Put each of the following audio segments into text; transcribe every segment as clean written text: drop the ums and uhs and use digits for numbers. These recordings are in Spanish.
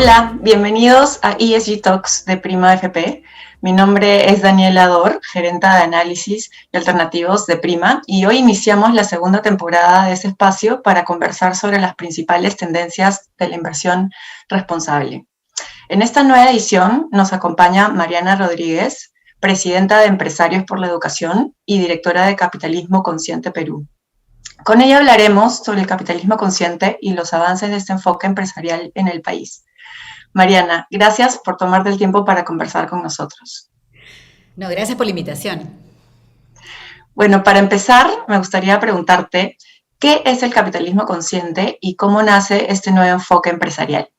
Hola, bienvenidos a ESG Talks de Prima FP. Mi nombre es Daniela Dor, gerenta de análisis y alternativos de Prima, y hoy iniciamos la segunda temporada de ese espacio para conversar sobre las principales tendencias de la inversión responsable. En esta nueva edición nos acompaña Mariana Rodríguez, presidenta de Empresarios por la Educación y directora de Capitalismo Consciente Perú. Con ella hablaremos sobre el capitalismo consciente y los avances de este enfoque empresarial en el país. Mariana, gracias por tomarte el tiempo para conversar con nosotros. No, gracias por la invitación. Bueno, para empezar, me gustaría preguntarte, ¿qué es el capitalismo consciente y cómo nace este nuevo enfoque empresarial?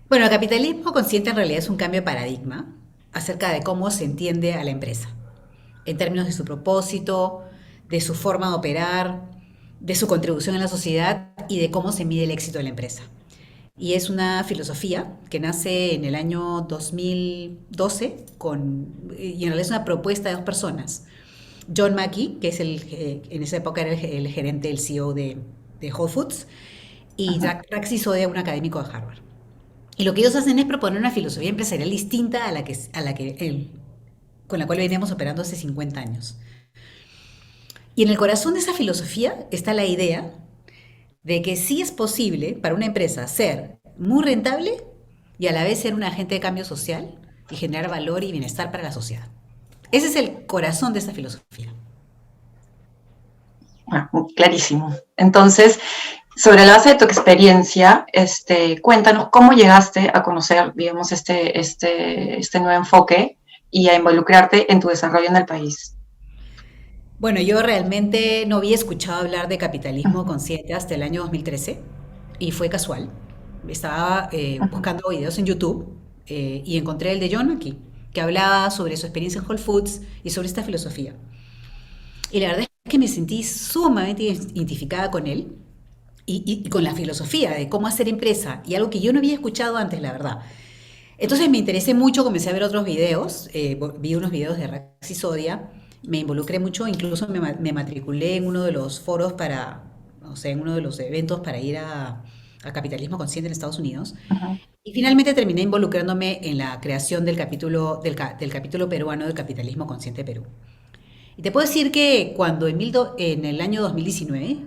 Bueno, el capitalismo consciente en realidad es un cambio de paradigma acerca de cómo se entiende a la empresa, en términos de su propósito, de su forma de operar, de su contribución en la sociedad y de cómo se mide el éxito de la empresa. Y es una filosofía que nace en el año 2012 y en realidad es una propuesta de dos personas. John Mackey, que es en esa época era el gerente, el CEO de Whole Foods, y Ajá. Rax Sisodia, un académico de Harvard. Y lo que ellos hacen es proponer una filosofía empresarial distinta con la cual veníamos operando hace 50 años. Y en el corazón de esa filosofía está la idea de que sí es posible para una empresa ser muy rentable y a la vez ser un agente de cambio social y generar valor y bienestar para la sociedad. Ese es el corazón de esta filosofía. Clarísimo. Entonces, sobre la base de tu experiencia, cuéntanos cómo llegaste a conocer, digamos, este nuevo enfoque y a involucrarte en tu desarrollo en el país. Bueno, yo realmente no había escuchado hablar de capitalismo consciente hasta el año 2013 y fue casual. Estaba buscando videos en YouTube y encontré el de John Mackey, que hablaba sobre su experiencia en Whole Foods y sobre esta filosofía. Y la verdad es que me sentí sumamente identificada con él y con la filosofía de cómo hacer empresa y algo que yo no había escuchado antes, la verdad. Entonces me interesé mucho, comencé a ver otros videos, vi unos videos de Raxi Sodia, me involucré mucho, incluso me matriculé en uno de los foros o sea, en uno de los eventos para ir a Capitalismo Consciente en Estados Unidos. Ajá. Y finalmente terminé involucrándome en la creación del capítulo peruano del Capitalismo Consciente Perú. Y te puedo decir que cuando en el año 2019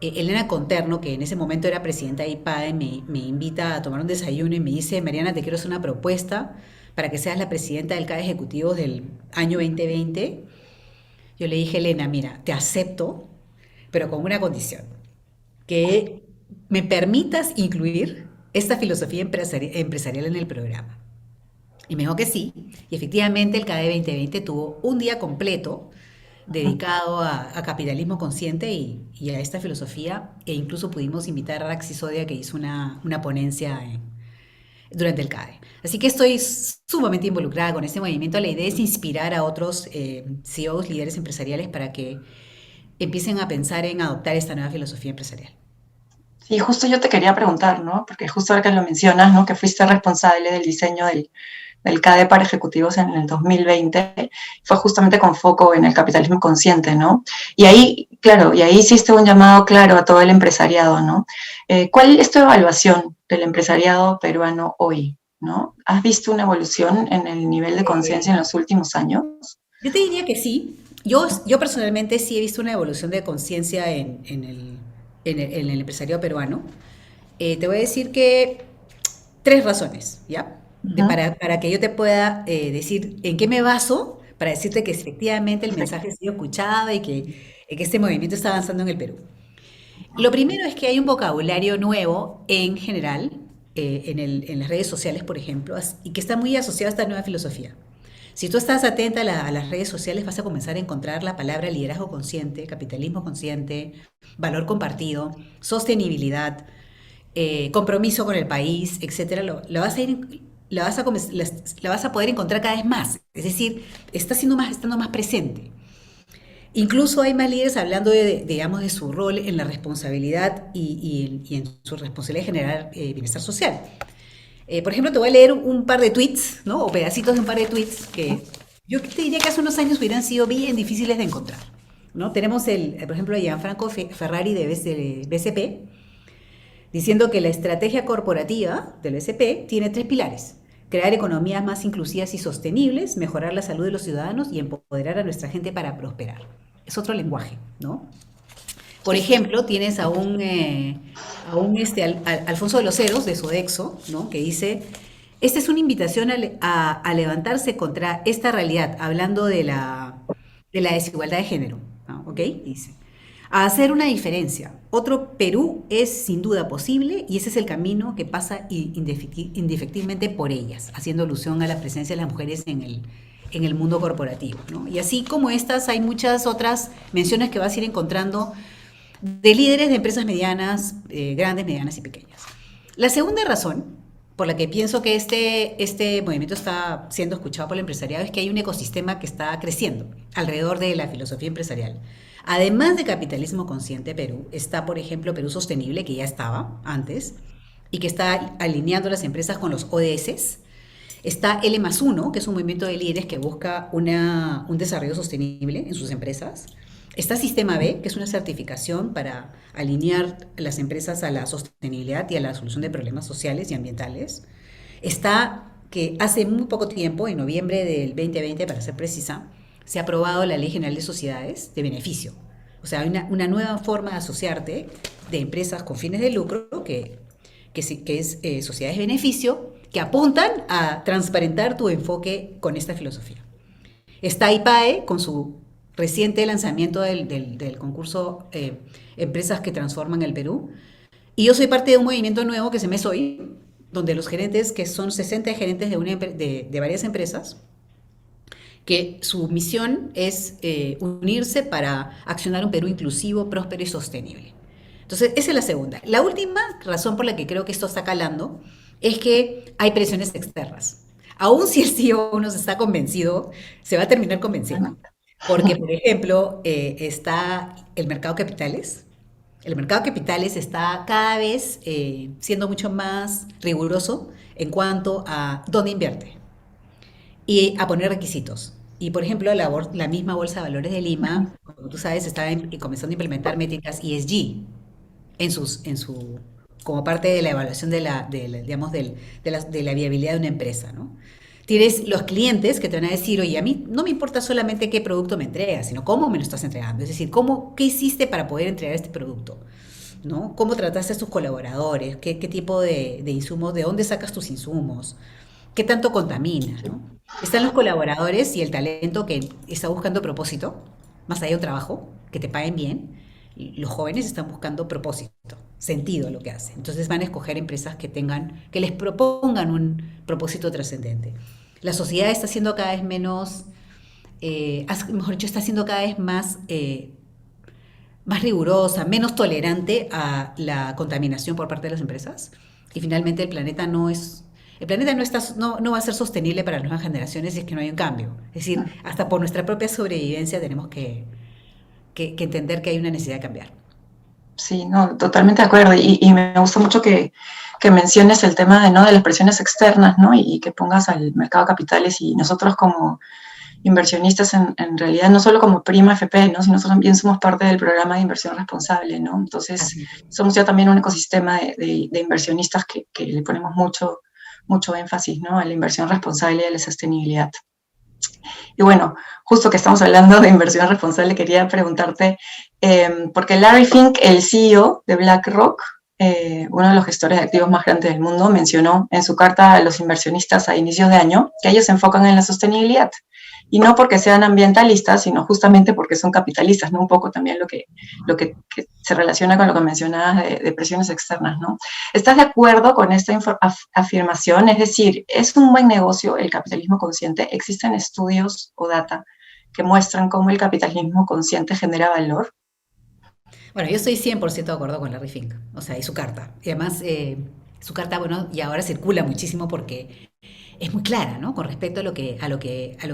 Elena Conterno, que en ese momento era presidenta de IPADE, me invita a tomar un desayuno y me dice, Mariana, te quiero hacer una propuesta para que seas la presidenta del CAE Ejecutivo del año 2020. Yo le dije, Elena, mira, te acepto, pero con una condición, que me permitas incluir esta filosofía empresarial en el programa. Y me dijo que sí, y efectivamente el CADE 2020 tuvo un día completo dedicado a capitalismo consciente y a esta filosofía, e incluso pudimos invitar a Raxi Sodia que hizo una ponencia durante el CADE. Así que estoy sumamente involucrada con este movimiento. La idea es inspirar a otros CEOs, líderes empresariales, para que empiecen a pensar en adoptar esta nueva filosofía empresarial. Sí, justo yo te quería preguntar, ¿no? Porque justo ahora que lo mencionas, ¿no? Que fuiste responsable del diseño del CADE para ejecutivos en el 2020, fue justamente con foco en el capitalismo consciente, ¿no? Y ahí, claro, y ahí hiciste un llamado claro a todo el empresariado, ¿no? ¿Cuál es tu evaluación del empresariado peruano hoy, ¿no? ¿Has visto una evolución en el nivel de conciencia en los últimos años? Yo te diría que sí. Yo personalmente sí he visto una evolución de conciencia en el empresariado peruano. Te voy a decir que tres razones, ¿ya? Uh -huh. Para que yo te pueda decir en qué me baso para decirte que efectivamente el Perfecto. mensaje ha sido escuchado y que este movimiento está avanzando en el Perú. Lo primero es que hay un vocabulario nuevo en general, en las redes sociales, por ejemplo, y que está muy asociado a esta nueva filosofía. Si tú estás atenta a las redes sociales, vas a comenzar a encontrar la palabra liderazgo consciente, capitalismo consciente, valor compartido, sostenibilidad, compromiso con el país, etcétera. La vas a poder encontrar cada vez más. Es decir, estando más presente. Incluso hay más líderes hablando digamos, de su rol en la responsabilidad y en su responsabilidad de generar bienestar social. Por ejemplo, te voy a leer un par de tweets, ¿no? O pedacitos de un par de tweets que yo te diría que hace unos años hubieran sido bien difíciles de encontrar, ¿no? Tenemos, por ejemplo, a Gianfranco Ferrari de BCP, diciendo que la estrategia corporativa del SP tiene tres pilares: crear economías más inclusivas y sostenibles, mejorar la salud de los ciudadanos y empoderar a nuestra gente para prosperar. Es otro lenguaje, ¿no? Por ejemplo, tienes a Alfonso de los Heros, de Sodexo, ¿no? Que dice, esta es una invitación a levantarse contra esta realidad, hablando de la desigualdad de género, ¿no? ¿Ok? Dice, a hacer una diferencia. Otro Perú es sin duda posible y ese es el camino que pasa indefectiblemente por ellas, haciendo alusión a la presencia de las mujeres en el mundo corporativo, ¿no? Y así como estas, hay muchas otras menciones que vas a ir encontrando de líderes de empresas medianas, grandes, medianas y pequeñas. La segunda razón por la que pienso que este movimiento está siendo escuchado por el empresariado es que hay un ecosistema que está creciendo alrededor de la filosofía empresarial. Además de Capitalismo Consciente Perú, está, por ejemplo, Perú Sostenible, que ya estaba antes, y que está alineando las empresas con los ODS. Está L+1, que es un movimiento de líderes que busca un desarrollo sostenible en sus empresas. Está Sistema B, que es una certificación para alinear las empresas a la sostenibilidad y a la solución de problemas sociales y ambientales. Está que hace muy poco tiempo, en noviembre del 2020, para ser precisa, se ha aprobado la Ley General de Sociedades de Beneficio. O sea, hay una nueva forma de asociarte de empresas con fines de lucro, que es sociedades de beneficio, que apuntan a transparentar tu enfoque con esta filosofía. Está IPAE con su reciente lanzamiento del concurso Empresas que Transforman el Perú. Y yo soy parte de un movimiento nuevo que se llama Soy, donde los gerentes, que son 60 gerentes de varias empresas, que su misión es unirse para accionar un Perú inclusivo, próspero y sostenible. Entonces, esa es la segunda. La última razón por la que creo que esto está calando es que hay presiones externas. Aún si el CEO no se está convencido, se va a terminar convenciendo. Porque, por ejemplo, está el mercado de capitales. El mercado de capitales está cada vez siendo mucho más riguroso en cuanto a dónde invierte y a poner requisitos. Y, por ejemplo, la misma Bolsa de Valores de Lima, como tú sabes, está comenzando a implementar métricas ESG como parte de la evaluación digamos, de la viabilidad de una empresa, ¿no? Tienes los clientes que te van a decir, oye, a mí no me importa solamente qué producto me entregas, sino cómo me lo estás entregando. Es decir, qué hiciste para poder entregar este producto, ¿no? ¿Cómo trataste a tus colaboradores? ¿Qué tipo de insumos? ¿De dónde sacas tus insumos? ¿Qué tanto contaminas, ¿no? Están los colaboradores y el talento que está buscando propósito, más allá de un trabajo, que te paguen bien. Los jóvenes están buscando propósito, sentido a lo que hacen. Entonces van a escoger empresas que les propongan un propósito trascendente. La sociedad está siendo cada vez menos, mejor dicho, está siendo cada vez más rigurosa, menos tolerante a la contaminación por parte de las empresas. Y finalmente el planeta no va a ser sostenible para las nuevas generaciones si es que no hay un cambio. Es decir, hasta por nuestra propia sobrevivencia tenemos que entender que hay una necesidad de cambiar. Sí, no, totalmente de acuerdo. Y me gusta mucho que menciones el tema ¿no? de las presiones externas, ¿no? Y que pongas al mercado de capitales y nosotros como inversionistas en realidad, no solo como Prima FP, ¿no? Sino también somos parte del programa de inversión responsable, ¿no? Entonces, somos ya también un ecosistema de inversionistas que le ponemos mucho énfasis, ¿no? A la inversión responsable y a la sostenibilidad. Y bueno, justo que estamos hablando de inversión responsable, quería preguntarte, porque Larry Fink, el CEO de BlackRock, uno de los gestores de activos más grandes del mundo, mencionó en su carta a los inversionistas a inicios de año que ellos se enfocan en la sostenibilidad. Y no porque sean ambientalistas, sino justamente porque son capitalistas, ¿no? Un poco también lo que se relaciona con lo que mencionabas de presiones externas, ¿no? ¿Estás de acuerdo con esta afirmación? Es decir, ¿es un buen negocio el capitalismo consciente? ¿Existen estudios o data que muestran cómo el capitalismo consciente genera valor? Bueno, yo estoy 100% de acuerdo con Larry Fink, o sea, y su carta. Y además, su carta, bueno, y ahora circula muchísimo porque es muy clara, ¿no? Con respecto a lo que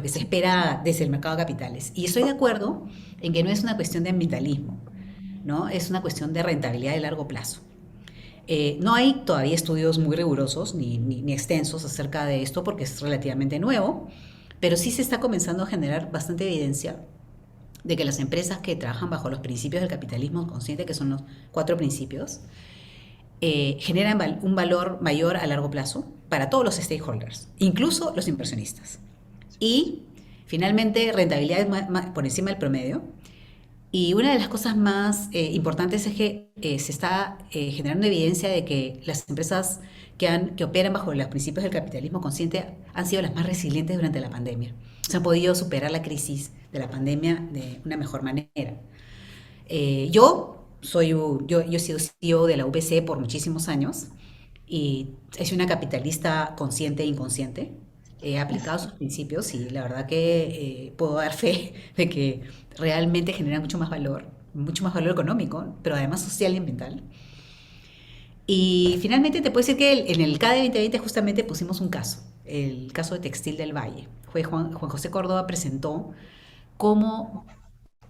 se espera desde el mercado de capitales. Y estoy de acuerdo en que no es una cuestión de ambientalismo, ¿no? Es una cuestión de rentabilidad de largo plazo. No hay todavía estudios muy rigurosos ni extensos acerca de esto porque es relativamente nuevo, pero sí se está comenzando a generar bastante evidencia de que las empresas que trabajan bajo los principios del capitalismo consciente, que son los 4 principios, generan un valor mayor a largo plazo para todos los stakeholders, incluso los inversionistas. Y finalmente, rentabilidad por encima del promedio. Y una de las cosas más importantes es que se está generando evidencia de que las empresas que operan bajo los principios del capitalismo consciente han sido las más resilientes durante la pandemia. Se han podido superar la crisis de la pandemia de una mejor manera. Yo he sido CEO de la UPC por muchísimos años y he sido una capitalista consciente e inconsciente. He aplicado sus principios y la verdad que puedo dar fe de que realmente genera mucho más valor económico, pero además social y ambiental. Y finalmente te puedo decir que en el CADE 2020 justamente pusimos un caso, el caso de Textil del Valle. Juan José Córdoba presentó como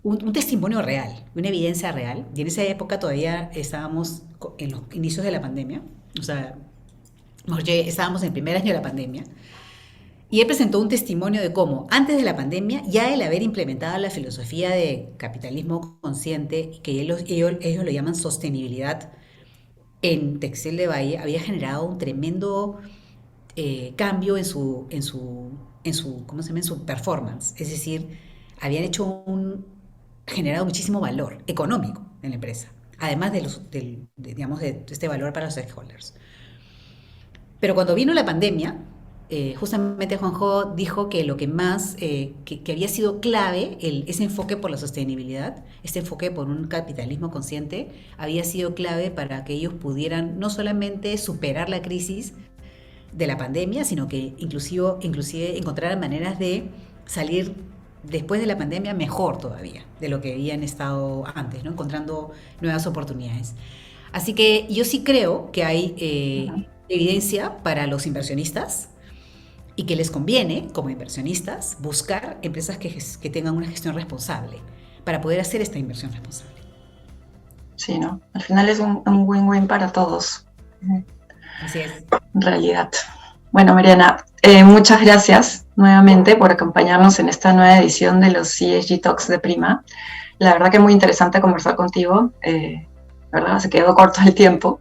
un testimonio real, una evidencia real, y en esa época todavía estábamos en los inicios de la pandemia, o sea, estábamos en el primer año de la pandemia, y él presentó un testimonio de cómo, antes de la pandemia, ya el haber implementado la filosofía de capitalismo consciente, que ellos lo llaman sostenibilidad, en Textil de Valle, había generado un tremendo cambio ¿cómo se llama? En su performance. Es decir, habían generado muchísimo valor económico en la empresa, además digamos, de este valor para los stakeholders. Pero cuando vino la pandemia, justamente Juanjo dijo que lo que más, que había sido clave, ese enfoque por la sostenibilidad, este enfoque por un capitalismo consciente, había sido clave para que ellos pudieran no solamente superar la crisis de la pandemia, sino que inclusive encontraran maneras de salir después de la pandemia mejor todavía de lo que habían estado antes, ¿no? Encontrando nuevas oportunidades. Así que yo sí creo que hay evidencia para los inversionistas y que les conviene, como inversionistas, buscar empresas que tengan una gestión responsable para poder hacer esta inversión responsable. Sí, ¿no? Al final es un win-win para todos. Así es. En realidad. Bueno, Mariana, muchas gracias nuevamente por acompañarnos en esta nueva edición de los ESG Talks de Prima. La verdad que muy interesante conversar contigo. ¿Verdad? Se quedó corto el tiempo.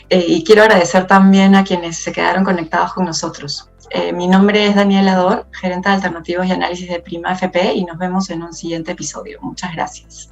Y quiero agradecer también a quienes se quedaron conectados con nosotros. Mi nombre es Daniela Dor, gerente de alternativos y análisis de Prima FP, y nos vemos en un siguiente episodio. Muchas gracias.